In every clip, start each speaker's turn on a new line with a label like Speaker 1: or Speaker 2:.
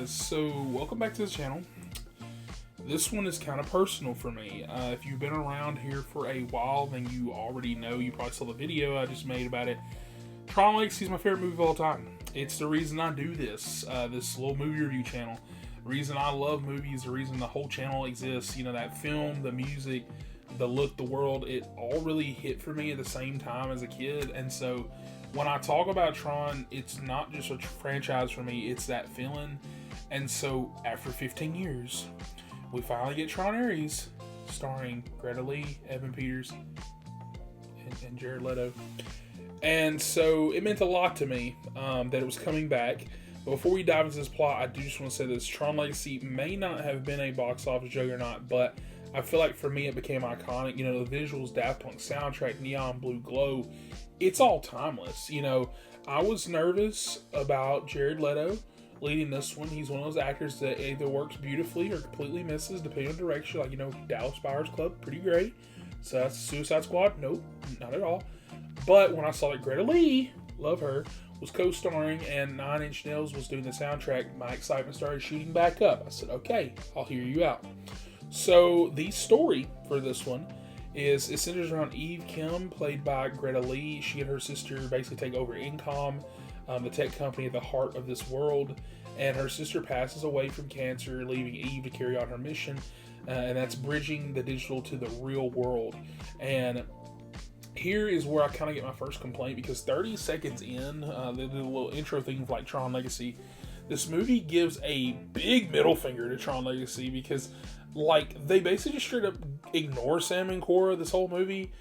Speaker 1: guys, so welcome back to the channel. This one is kind of personal for me. If you've been around here for a while, then you already know, you probably saw the video I just made about it. Tron Legacy is my favorite movie of all time. It's the reason I do this little movie review channel. The reason I love movies, the reason the whole channel exists. You know, that film, the music, the look, the world, it all really hit for me at the same time as a kid. And so when I talk about Tron, it's not just a franchise for me, it's that feeling. And so after 15 years, we finally get Tron Ares, starring Greta Lee, Evan Peters, and Jared Leto. And so it meant a lot to me that it was coming back. But before we dive into this plot, I do just want to say this. Tron Legacy may not have been a box office juggernaut, but I feel like for me it became iconic. You know, the visuals, Daft Punk soundtrack, neon blue glow, it's all timeless. You know, I was nervous about Jared Leto leading this one. He's one of those actors that either works beautifully or completely misses, depending on direction. Like, you know, Dallas Buyers Club, pretty great. So that's Suicide Squad, nope, not at all. But when I saw that Greta Lee, love her, was co-starring and Nine Inch Nails was doing the soundtrack, my excitement started shooting back up. I said, okay, I'll hear you out. So the story for this one is, it centers around Eve Kim, played by Greta Lee. She and her sister basically take over Incom, the tech company at the heart of this world, and her sister passes away from cancer, leaving Eve to carry on her mission, and that's bridging the digital to the real world. And here is where I kind of get my first complaint, because 30 seconds in, they did a little intro thing for like Tron Legacy. This movie gives a big middle finger to Tron Legacy, because like they basically just straight up ignore Sam and Cora this whole movie.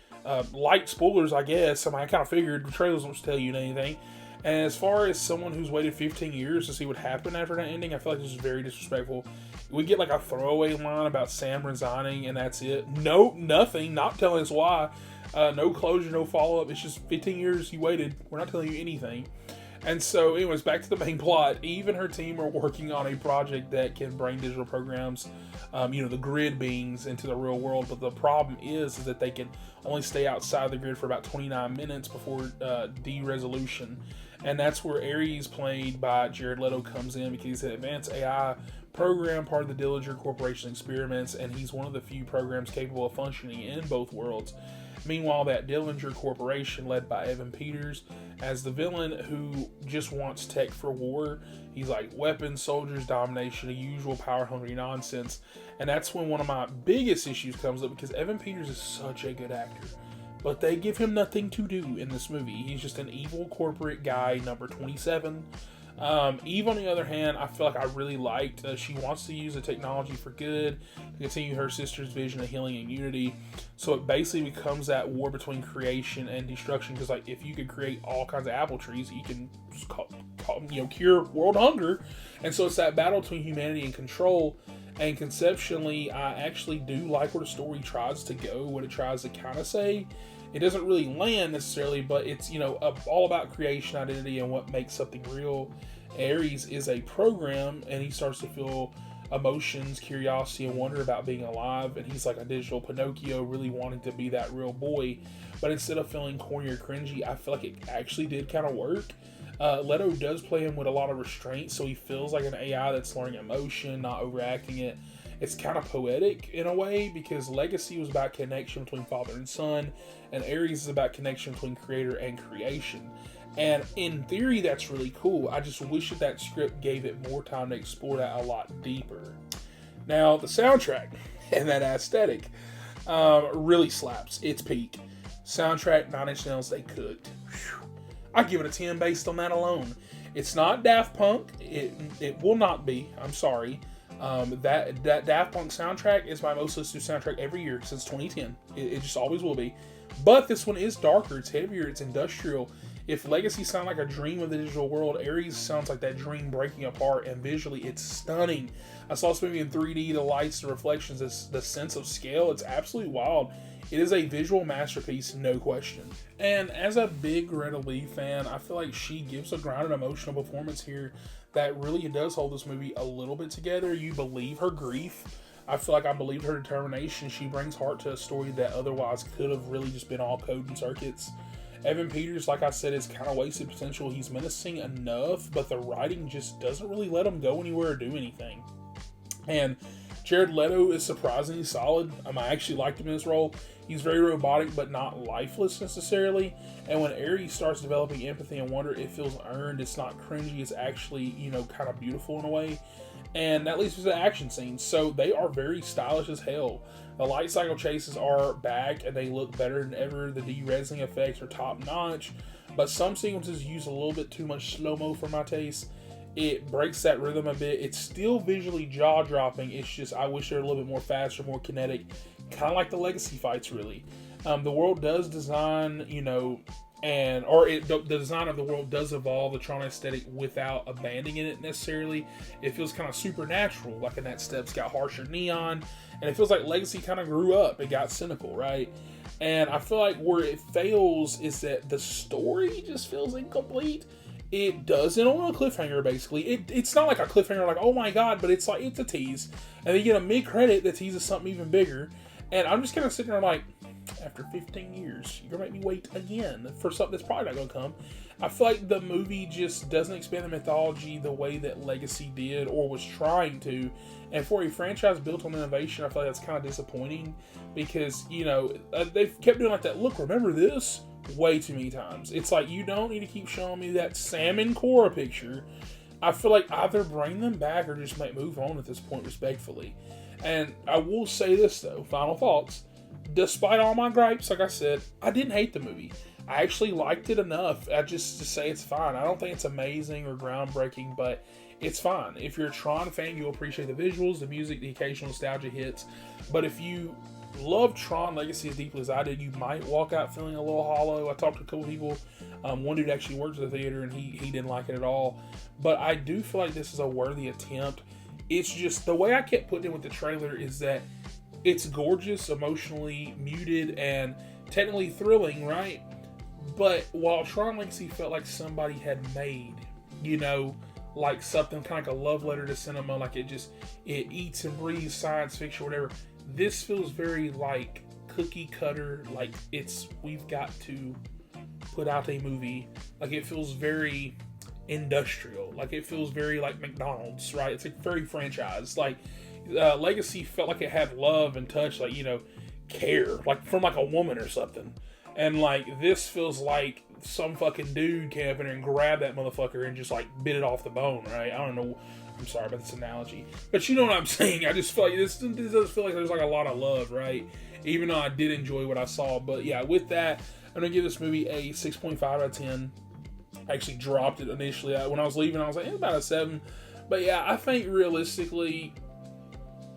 Speaker 1: Light spoilers, I guess. I mean, I kind of figured the trailers don't tell you anything. And as far as someone who's waited 15 years to see what happened after that ending, I feel like this is very disrespectful. We get like a throwaway line about Sam resigning, and that's it. No, nothing. Not telling us why. No closure, no follow-up. It's just 15 years you waited. We're not telling you anything. And so, anyways, back to the main plot. Eve and her team are working on a project that can bring digital programs, the grid beings, into the real world. But the problem is that they can only stay outside the grid for about 29 minutes before de-resolution. And that's where Ares, played by Jared Leto, comes in, because he's an advanced AI program, part of the Dillinger Corporation experiments, and he's one of the few programs capable of functioning in both worlds. Meanwhile, that Dillinger Corporation, led by Evan Peters as the villain, who just wants tech for war. He's like weapons, soldiers, domination, the usual power-hungry nonsense. And that's when one of my biggest issues comes up, because Evan Peters is such a good actor, but they give him nothing to do in this movie. He's just an evil corporate guy, number 27. Eve, on the other hand, I feel like I really liked. She wants to use the technology for good, to continue her sister's vision of healing and unity. So it basically becomes that war between creation and destruction. Because like, if you could create all kinds of apple trees, you can cure world hunger. And so it's that battle between humanity and control. And conceptually, I actually do like where the story tries to go, what it tries to kind of say. It doesn't really land necessarily, but it's, all about creation, identity, and what makes something real. Ares is a program, and he starts to feel emotions, curiosity, and wonder about being alive. And he's like a digital Pinocchio, really wanting to be that real boy. But instead of feeling corny or cringy, I feel like it actually did kind of work. Leto does play him with a lot of restraint, so he feels like an AI that's learning emotion, not overacting it. It's kind of poetic in a way, because Legacy was about connection between father and son, and Ares is about connection between creator and creation. And in theory, that's really cool. I just wish that script gave it more time to explore that a lot deeper. Now, the soundtrack and that aesthetic really slaps. It's peak. Soundtrack, Nine Inch Nails, they cooked. Whew. I give it a 10 based on that alone. It's not Daft Punk. It will not be. I'm sorry. That Daft Punk soundtrack is my most listened to soundtrack every year since 2010. It just always will be. But this one is darker, it's heavier, it's industrial. If Legacy sounds like a dream of the digital world, Ares sounds like that dream breaking apart, and visually it's stunning. I saw this movie in 3D, the lights, the reflections, the sense of scale, it's absolutely wild. It is a visual masterpiece, no question. And as a big Greta Lee fan, I feel like she gives a grounded emotional performance here that really does hold this movie a little bit together. You believe her grief. I feel like I believed her determination. She brings heart to a story that otherwise could have really just been all code and circuits. Evan Peters, like I said, is kind of wasted potential. He's menacing enough, but the writing just doesn't really let him go anywhere or do anything. And Jared Leto is surprisingly solid. I actually liked him in this role. He's very robotic, but not lifeless necessarily. And when Ares starts developing empathy and wonder, it feels earned. It's not cringy. It's actually, kind of beautiful in a way. And that leads to the action scenes. So they are very stylish as hell. The light cycle chases are back, and they look better than ever. The de-resing effects are top notch. But some sequences use a little bit too much slow-mo for my taste. It breaks that rhythm a bit. It's still visually jaw-dropping. It's just, I wish they were a little bit more faster, more kinetic. Kind of like the Legacy fights, really. The world does design, the design of the world does evolve the Tron aesthetic without abandoning it necessarily. It feels kind of supernatural, like in that Steps got harsher neon, and it feels like Legacy kind of grew up. It got cynical, right? And I feel like where it fails is that the story just feels incomplete. It does it on a cliffhanger, basically. It's not like a cliffhanger, like, oh my god, but it's like, it's a tease. And then you get a mid-credit that teases something even bigger. And I'm just kind of sitting there like, after 15 years, you're going to make me wait again for something that's probably not going to come. I feel like the movie just doesn't expand the mythology the way that Legacy did or was trying to. And for a franchise built on innovation, I feel like that's kind of disappointing because, they've kept doing like that, look, remember this? Way too many times. It's like, you don't need to keep showing me that Salmon Korra picture. I feel like either bring them back or just move on at this point respectfully. And I will say this though, final thoughts. Despite all my gripes, like I said, I didn't hate the movie. I actually liked it enough just to say it's fine. I don't think it's amazing or groundbreaking, but it's fine. If you're a Tron fan, you'll appreciate the visuals, the music, the occasional nostalgia hits. But if you love Tron Legacy as deeply as I did, you might walk out feeling a little hollow. I talked to a couple people. One dude actually worked at the theater, and he didn't like it at all. But I do feel like this is a worthy attempt. It's just, the way I kept putting it with the trailer is that it's gorgeous, emotionally muted, and technically thrilling, right? But while Tron Legacy felt like somebody had made, like something kind of like a love letter to cinema, like it eats and breathes science fiction or whatever, this feels very like cookie cutter, like we've got to put out a movie. Like it feels very industrial, like it feels very like McDonald's, right? It's like very franchised. Like Legacy felt like it had love and touch, like care, like from like a woman or something. And like this feels like some fucking dude came up in there and grabbed that motherfucker and just like bit it off the bone, right? I don't know. I'm sorry about this analogy, but you know what I'm saying. I just feel like this does feel like there's like a lot of love, right? Even though I did enjoy what I saw, but yeah, with that, I'm gonna give this movie a 6.5 out of 10. I actually dropped it initially when I was leaving. I was like, about a 7. But yeah, I think realistically,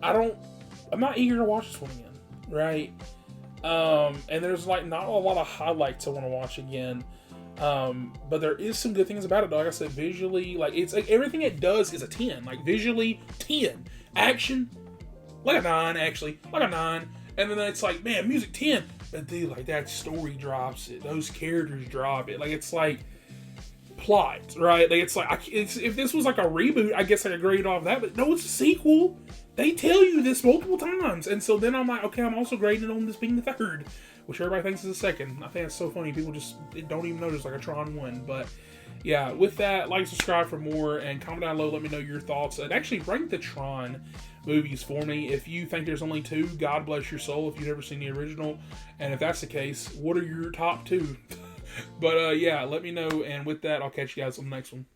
Speaker 1: I'm not eager to watch this one again, right? And there's like not a lot of highlights I want to watch again. But there is some good things about it, though. Like I said, visually, like it's like everything it does is a 10. Like visually, 10. Action, like a 9, actually, like a 9. And then it's like, man, music 10. But dude, like that story drops it. Those characters drop it. Like it's like plot, right? Like it's like if this was like a reboot, I guess I could grade off that. But no, it's a sequel. They tell you this multiple times, and so then I'm like, okay, I'm also grading on this being the third, which everybody thinks is the second. I think it's so funny. People just don't even notice like a Tron 1. But yeah, with that, like, subscribe for more, and comment down below. Let me know your thoughts, and actually rank the Tron movies for me. If you think there's only 2, God bless your soul if you've never seen the original, and if that's the case, what are your top 2? But yeah, let me know, and with that, I'll catch you guys on the next one.